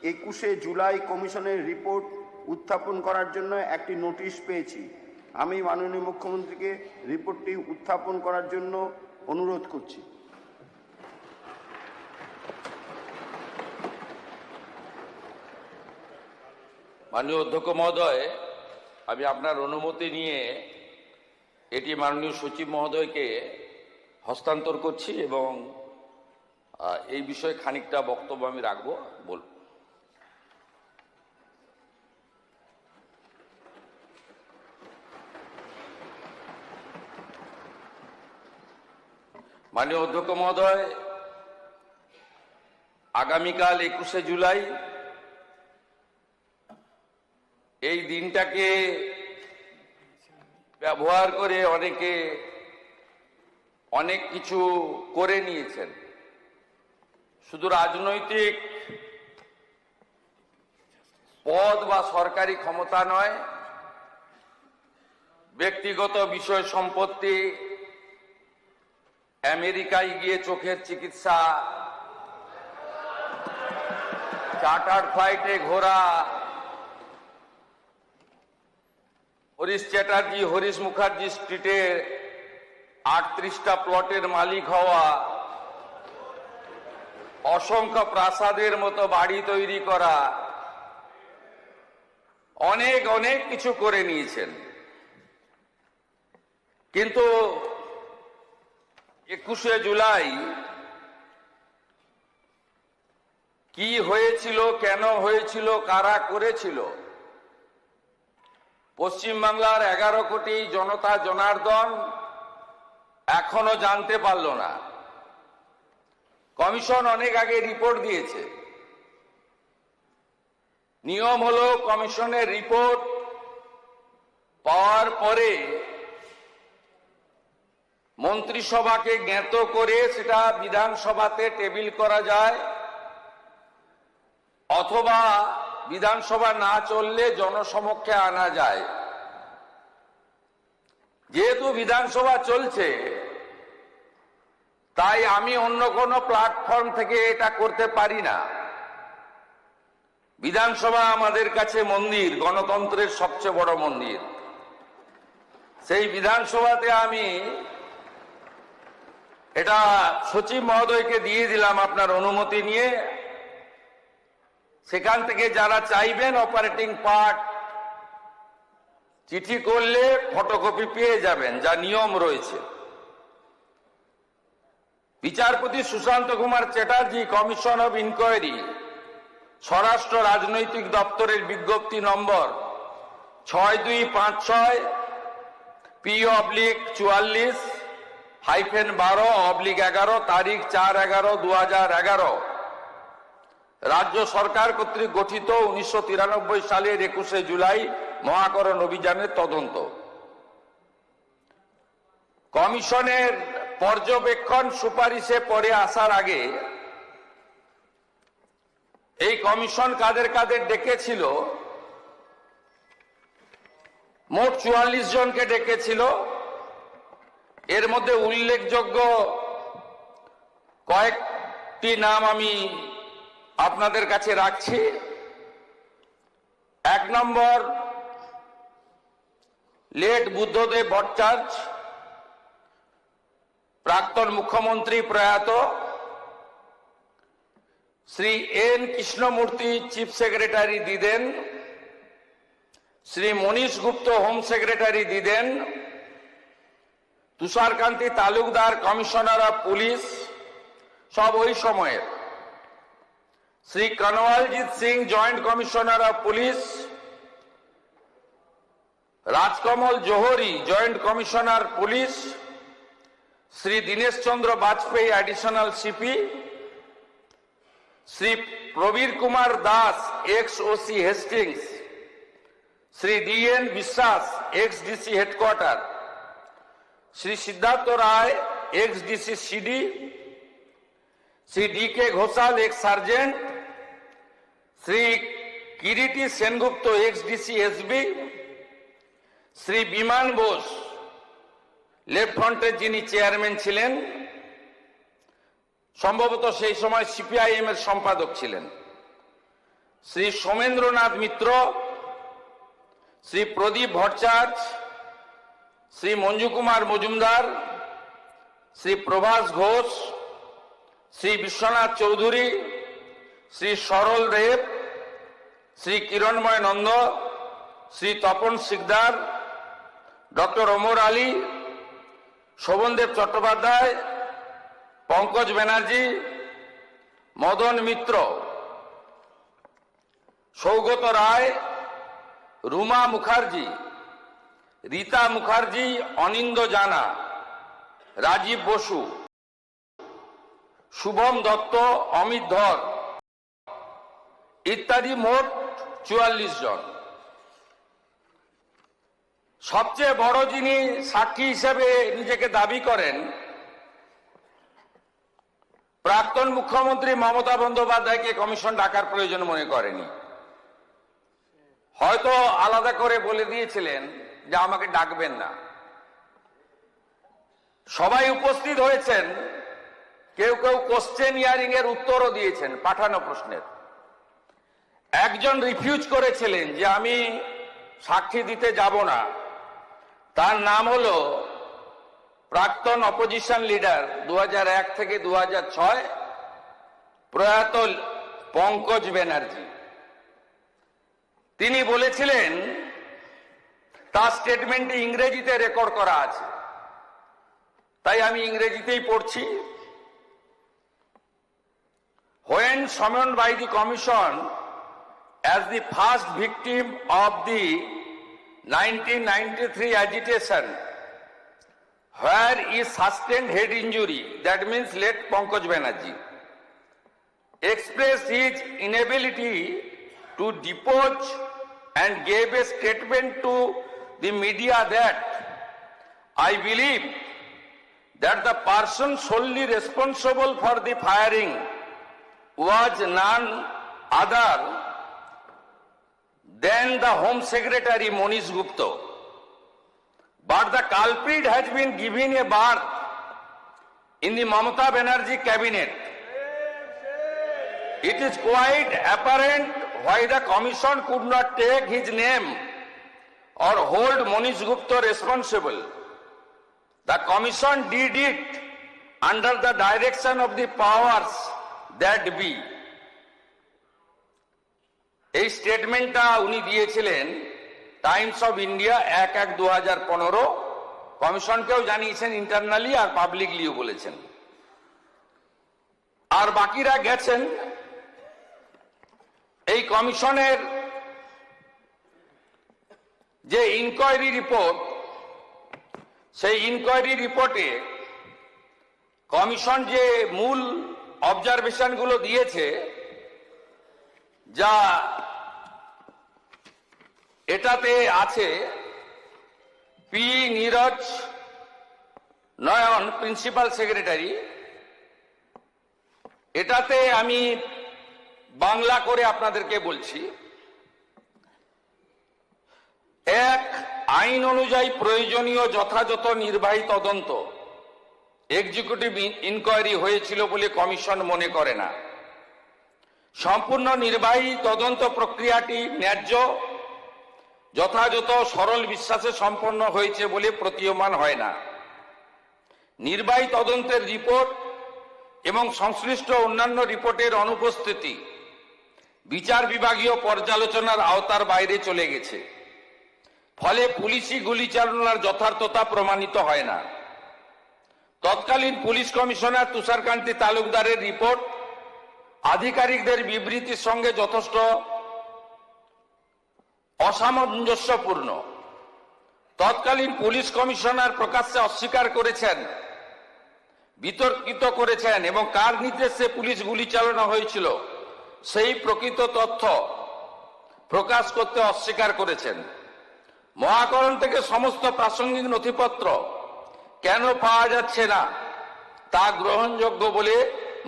21শে জুলাই কমিশনের রিপোর্ট উত্থাপন করার জন্য একটি নোটিশ পেয়েছি। আমি মাননীয় মুখ্যমন্ত্রীকে রিপোর্টটি উত্থাপন করার জন্য অনুরোধ করছি। মাননীয় অধ্যক্ষ মহোদয়, আমি আপনার অনুমতি নিয়ে এটি মাননীয় সচিব মহোদয়কে হস্তান্তর করছি এবং এই বিষয়ে খানিকটা বক্তব্য আমি রাখবো। বলব মাননীয় অধ্যক্ষ মহোদয়, আগামীকাল 21শে জুলাই এই দিনটাকে ব্যবহার করে অনেকে অনেক কিছু করে নিয়েছেন। শুধু রাজনৈতিক পদ বা সরকারি ক্ষমতা নয়, ব্যক্তিগত বিষয় সম্পত্তি, আমেরিকায় গিয়ে চোখের চিকিৎসা, চার্টার ফ্লাইটে ঘোরা, হরিশ চ্যাটার্জি হরিশ মুখার্জি স্ট্রিটে 38টা প্লটের মালিক হওয়া, অসংখ্য প্রাসাদের মতো বাড়ি তৈরি করা, অনেক অনেক কিছু করে নিয়েছেন। কিন্তু 21শে জুলাই কি হয়েছিল, কেন হয়েছিল, কারা করেছিল, পশ্চিমবাংলার 11 কোটি জনতা জনার্দন এখনো জানতে পারল না। কমিশন অনেক আগে রিপোর্ট দিয়েছে। নিয়ম হলো কমিশনের রিপোর্ট পাওয়ার পরে মন্ত্রিসভাকে জ্ঞাত করে সেটা বিধানসভাতে টেবিল করা যায়, অথবা বিধানসভা না চললে জনসমক্ষে আনা যায়। যেহেতু বিধানসভা চলছে, তাই আমি অন্য কোনো প্ল্যাটফর্ম থেকে এটা করতে পারি না। বিধানসভা আমাদের কাছে মন্দির, গণতন্ত্রের সবচেয়ে বড় মন্দির। সেই বিধানসভাতে আমি এটা সচিব মহোদয়কে দিয়ে দিলাম আপনার অনুমতি নিয়ে। সেখান থেকে যারা চাইবেন অপারেটিং পার্ট চিঠি করলে ফটোকপি পেয়ে যাবেন, যা নিয়ম রয়েছে। বিচারপতি Sushanta Kumar Chatterjee commission of inquiry, স্বরাষ্ট্র রাজনৈতিক দপ্তরের বিজ্ঞপ্তি নম্বর 6256 P/44/12/11 তারিখ 4/11/2011 রাজ্য সরকার কর্তৃক গঠিত 1993 সালের 21শে জুলাই মহাকরণ অভিযানের তদন্ত। কমিশনের পর্যবেক্ষণ সুপারিশে পরে আসার আগে এই কমিশন কাদের কাদের ডেকেছিল? মোট 44 জনকে ডেকেছিল। এর মধ্যে উল্লেখযোগ্য কয়েকটি নাম আমি আপনাদের কাছে রাখছি। 1 নম্বর, লেট বুদ্ধদেব ভট্টাচার্য, প্রাক্তন মুখ্যমন্ত্রী প্রয়াত। Shri N Krishnamurthy, chief secretary the then. Shri Manish Gupta, home secretary the then. Tusharkanti Talukdar, commissioner of police, সব ওই সময়ের। Shri Kanwaljit Singh, joint commissioner of police. Rajkamal Johri, joint commissioner police. Shri Dinesh Chandra Bajpai, additional CP. Shri Prabir Kumar Das, ex OC Hastings. Shri DN Biswas, ex DC headquarter. Shri Siddhartha Roy, ex DC CD. Shri DK Ghoshal, ex sergeant. Shri Kiriti Sengupta, x DC SB. Shri Biman Bose, left ফ্রন্টের যিনি chairman ছিলেন, সম্ভবত সেই সময় CPIM এর সম্পাদক ছিলেন। শ্রী সোমেন্দ্রনাথ মিত্র, শ্রী প্রদীপ ভট্টাচার্য, শ্রী মঞ্জু কুমার মজুমদার, শ্রী প্রভাস ঘোষ, শ্রী বিশ্বনাথ চৌধুরী, শ্রী সরল দেব, শ্রী কিরণময় নন্দ, শ্রী তপন সিকদার, ডক্টর ওমর আলী, শোভনদেব চট্টোপাধ্যায়, পঙ্কজ ব্যানার্জি, মদন মিত্র, সৌগত রায়, রুমা মুখার্জি, রীতা মুখার্জি, অনিন্দ জানা, রাজীব বসু, শুভম দত্ত, অমিত ধর ইত্যাদি মোট 44 জন। সবচেয়ে বড় যিনি সাক্ষী হিসেবে নিজেকে দাবি করেন, প্রাক্তন মুখ্যমন্ত্রী মমতা বন্দ্যোপাধ্যায়কে কমিশন ডাকার প্রয়োজন মনে করেনি। হয়তো আলাদা করে বলে দিয়েছিলেন যে আমাকে ডাকবেন না। সবাই উপস্থিত হয়েছেন, কেউ কেউ কোশ্চেন হিয়ারিং এর উত্তরও দিয়েছেন পাঠানো প্রশ্নের। একজন রিফিউজ করেছিলেন যে আমি সাক্ষী দিতে যাব না, তার নাম হলো প্রাক্তন অপোজিশন লিডার 2001 থেকে 2006 প্রয়াত পঙ্কজ ব্যানার্জি। তিনি বলেছিলেন, তার স্টেটমেন্টে ইংরেজিতে রেকর্ড করা আছে, তাই আমি ইংরেজিতেই পড়ছি। When summoned by the Commission as the first victim of the 1993 agitation, where is sustained head injury, that means late Pankaj Banerjee, expressed his inability to depose and gave a statement to the media that I believe that the person solely responsible for the firing was none other than the Home Secretary Monish Gupta. But the culprit has been given a berth in the Mamata Banerjee cabinet. It is quite apparent why the commission could not take his name or hold Monish Gupta responsible. The commission did it under the direction of the powers that be. এই স্টেটমেন্টটা উনি দিয়েছিলেন Times of India 1/1/2015, কমিশনকেও জানিয়েছেন internally আর পাবলিকলিও বলেছেন। আর বাকিরা গেছেন। এই কমিশনের যে ইনকোয়ারি রিপোর্ট, সেই ইনকোয়ারি রিপোর্টে কমিশন যে মূল অবজারভেশনগুলো দিয়েছে, যা এটাতে আছে, পি নীরজ নয়ন, প্রিন্সিপাল সেক্রেটারি, এটাতে আমি বাংলা করে আপনাদেরকে বলছি। এক, আইন অনুযায়ী প্রয়োজনীয় যথাযথ নির্বাহী তদন্ত এক্সিকিউটিভ ইনকোয়ারি হয়েছিল বলে কমিশন মনে করে না। সম্পূর্ণ নির্বাহী তদন্ত প্রক্রিয়াটি ন্যায্য, যথাযথ, সরল বিশ্বাসে সম্পন্ন হয়েছে বলে প্রতীয়মান হয় না। নির্বাহী তদন্তের রিপোর্ট এবং সংশ্লিষ্ট অন্যান্য রিপোর্টের অনুপস্থিতি বিচার বিভাগীয় পর্যালোচনার আওতার বাইরে চলে গেছে। ফলে পুলিশি গুলি চালনার যথার্থতা প্রমাণিত হয় না। তৎকালীন পুলিশ কমিশনার তুষারকান্তি তালুকদারের রিপোর্ট আধিকারিকদের বিবৃতির সঙ্গে যথেষ্ট অসামঞ্জস্যপূর্ণ। তৎকালীন পুলিশ কমিশনার প্রকাশ্যে অস্বীকার করেছেন, বিতর্কিত করেছেন এবং কার নির্দেশে পুলিশ গুলি চালানো হয়েছিল সেই প্রকৃত তথ্য প্রকাশ করতে অস্বীকার করেছেন। মহাকরণ থেকে সমস্ত প্রাসঙ্গিক নথিপত্র কেন পাওয়া যাচ্ছে না তা গ্রহণযোগ্য বলে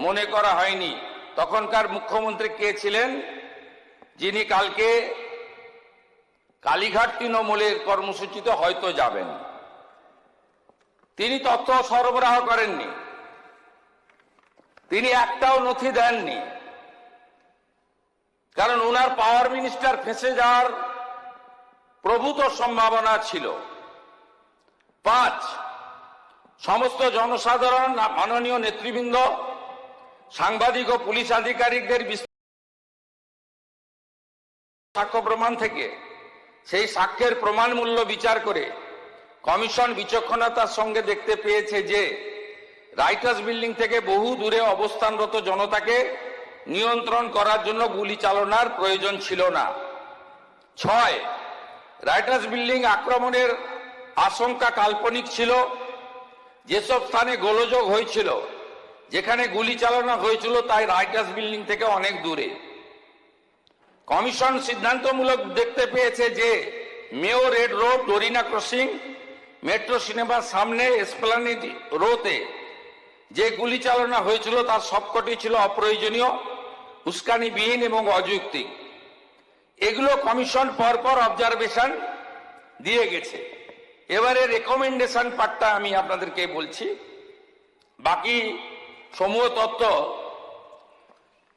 মনে করা হয়নি। তখনকার মুখ্যমন্ত্রী কে ছিলেন, যিনি কালকে কালীঘাট তৃণমূলের কর্মসূচিতে হয়তো যাবেন। তিনি তথ্য সরবরাহ করেননি, তিনি একটাও নথি দেননি। কারণ ওনার পাওয়ার মিনিস্টার ফেঁসে যাওয়ার প্রভূত সম্ভাবনা ছিল। 5, সমস্ত জনসাধারণ, মাননীয় নেতৃবৃন্দ, সাংবাদিক ও পুলিশ আধিকারিকদের সাক্ষ্য প্রমাণ থেকে সেই সাক্ষ্যের প্রমাণ মূল্য বিচার করে কমিশন বিচক্ষণতার সঙ্গে দেখতে পেয়েছে যে রাইটার্স বিল্ডিং থেকে বহু দূরে অবস্থানরত জনতাকে নিয়ন্ত্রণ করার জন্য গুলি চালানোর প্রয়োজন ছিল না। 6, রাইটার্স বিল্ডিং আক্রমণের আশঙ্কা কাল্পনিক ছিল। যেসব স্থানে গোলযোগ হয়েছিল, যেখানে গুলি চালানো হয়েছিল, তাই রাইটার্স বিল্ডিং থেকে অনেক দূরে। কমিশন সিদ্ধান্তমূলক দেখতে পেয়েছে যে মেয়ো রেড রোড, ডোরিনা ক্রসিং, মেট্রো সিনেমার সামনে এসপ্লানেড রোতে যে গুলি চালানো হয়েছিল তার সবকটি ছিল অপ্রয়োজনীয়, উস্কানিবিহীন এবং অযৌক্তিক। এগুলো কমিশন পরপর অবজারভেশন দিয়ে গেছে। এবারে রেকমেন্ডেশন পার্টটা আমি আপনাদেরকে বলছি, বাকি সমূহ তথ্য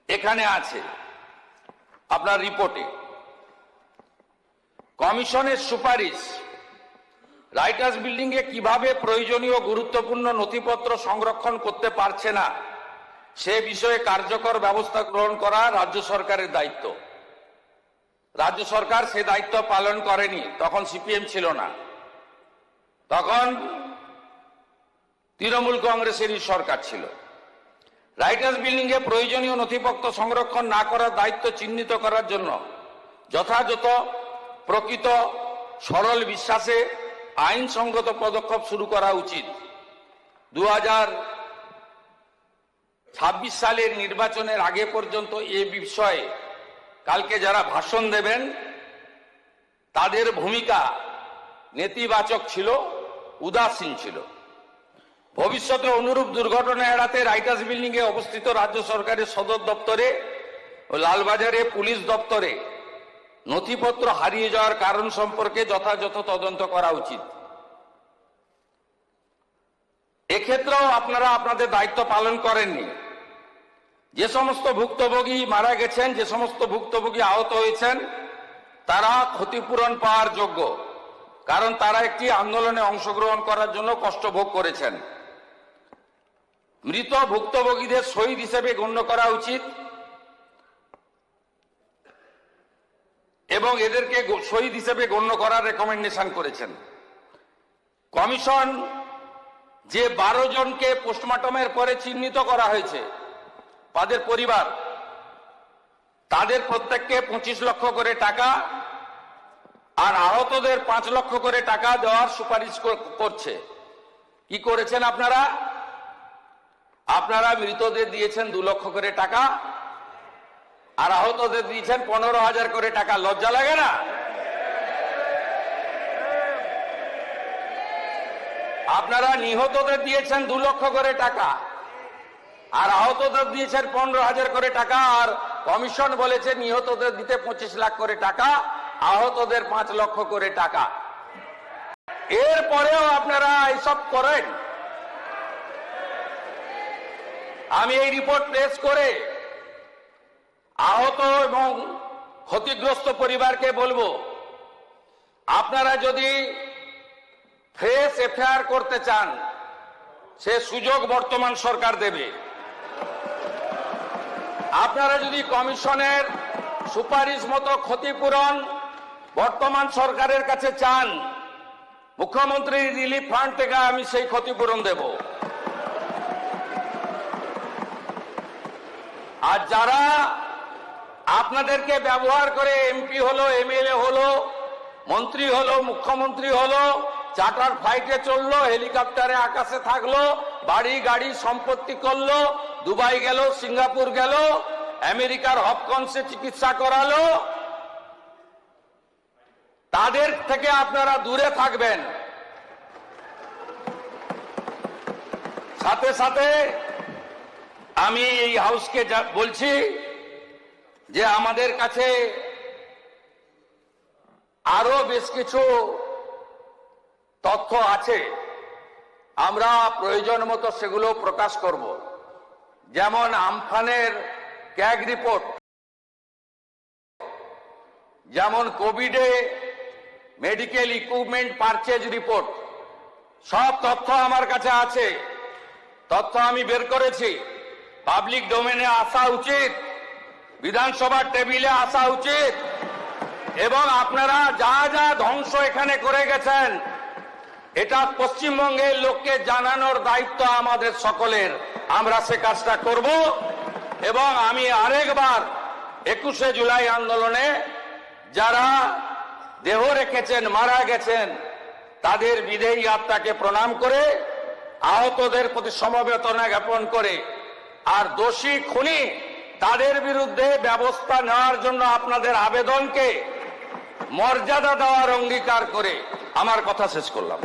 এখানে আছে আপনার রিপোর্টে। কমিশনের সুপারিশ রাইটার্স বিল্ডিং এ কিভাবে প্রয়োজনীয় গুরুত্বপূর্ণ নথিপত্র সংরক্ষণ করতে পারছে না সে বিষয়ে কার্যকর ব্যবস্থা গ্রহণ করা রাজ্য সরকারের দায়িত্ব। রাজ্য সরকার সে দায়িত্ব পালন করেনি, তখন সিপিএম ছিল না, তখন তৃণমূল কংগ্রেসেরই সরকার ছিল। রাইটার্স বিল্ডিং এ প্রয়োজনীয় নথিপত্র সংরক্ষণ না করার দায়িত্ব চিহ্নিত করার জন্য যথাযথ, প্রকৃত, সরল বিশ্বাসে আইনসঙ্গত পদক্ষেপ শুরু করা উচিত। 2026 সালের নির্বাচনের আগে পর্যন্ত এ বিষয়ে কালকে যারা ভাষণ দেবেন তাদের ভূমিকা নেতিবাচক ছিল, উদাসীন ছিল। ভবিষ্যতে অনুরূপ দুর্ঘটনা এড়াতে রাইটার্স বিল্ডিং এ অবস্থিত রাজ্য সরকারের সদর দপ্তরে ও লালবাজারে পুলিশ দপ্তরে নথিপত্র হারিয়ে যাওয়ার কারণ সম্পর্কে যথাযথ তদন্ত করা উচিত। এক্ষেত্রেও আপনারা আপনাদের দায়িত্ব পালন করেননি। যে সমস্ত ভুক্তভোগী মারা গেছেন, যে সমস্ত ভুক্তভোগী আহত হয়েছেন, তারা ক্ষতিপূরণ পাওয়ার যোগ্য, কারণ তারা একটি আন্দোলনে অংশগ্রহণ করার জন্য কষ্ট ভোগ করেছেন। মৃত ভুক্তভোগীদের শহীদ হিসেবে গণ্য করা উচিত এবং এদেরকে শহীদ হিসেবে গণ্য করার রেকমেন্ডেশন করেছেন। কমিশন যে 12 জনকে পোস্টমর্টমের পরে চিহ্নিত করা হয়েছে, তাদের পরিবার, তাদের প্রত্যেককে 25 লক্ষ করে টাকা আর আহতদের 5 লক্ষ করে টাকা দেওয়ার সুপারিশ করছে। কি করেছেন আপনারা? আপনারা মৃতদের দিয়েছেন 2 লক্ষ করে টাকা আর আহতদের দিয়েছেন 15,000 করে টাকা। লজ্জা লাগে না? আপনারা নিহতদের দিয়েছেন 2 লক্ষ করে টাকা আর আহতদের দিয়েছেন 15,000 করে টাকা, আর কমিশন বলেছে নিহতদের দিতে 25 লাখ করে টাকা, আহতদের 5 লক্ষ করে টাকা। এরপরেও আপনারা এইসব করেন। আমি এই রিপোর্ট পেশ করে আহত এবং ক্ষতিগ্রস্ত পরিবারকে বলবো, আপনারা যদি ফ্রেশ এফআইআর করতে চান সে সুযোগ বর্তমান সরকার দেবে। আপনারা যদি কমিশনের সুপারিশ মতো ক্ষতিপূরণ বর্তমান সরকারের কাছে চান, মুখ্যমন্ত্রী রিলিফ ফান্ড থেকে আমি সেই ক্ষতিপূরণ দেব। আর যারা আপনাদেরকে ব্যবহার করে এমপি হলো, এমএলএ হলো, মন্ত্রী হলো, মুখ্যমন্ত্রী হলো, চার্টার ফ্লাইটে চললো, হেলিকপ্টারে আকাশে থাকলো, বাড়ি গাড়ি সম্পত্তি করলো, দুবাই গেল, সিঙ্গাপুর গেল, আমেরিকার হপকন্সে চিকিৎসা করালো, তাদের থেকে আপনারা দূরে থাকবেন। সাথে সাথে আমি এই হাউসকে বলছি যে আমাদের কাছে আরো বেশ কিছু তথ্য আছে, আমরা প্রয়োজন মতো সেগুলো প্রকাশ করব। যেমন আমফানের ক্যাগ রিপোর্ট যেমন কোভিডে মেডিকেল ইকুইপমেন্ট পারচেজ রিপোর্ট, সব তথ্য আমার কাছে আছে, তথ্য আমি বের করেছি। পাবলিক ডোমেনে আসা উচিত, বিধানসভার টেবিলে আসা উচিত, এবং আপনারা যা যা ধ্বংস এখানে করে গেছেন এটা পশ্চিমবঙ্গের লোককে জানানোর দায়িত্ব আমাদের সকলের। আমরা সে কাজটা করব এবং আমি আরেকবার 21শে জুলাই আন্দোলনে যারা দেহ রেখেছেন, মারা গেছেন, তাদের বিদেহী আত্মাকে প্রণাম করে, আহতদের প্রতি সমবেদনা জ্ঞাপন করে, আর দোষী খুনি তাদের বিরুদ্ধে ব্যবস্থা নেওয়ার জন্য আপনাদের আবেদনকে মর্যাদা দেওয়ার অঙ্গীকার করে আমার কথা শেষ করলাম।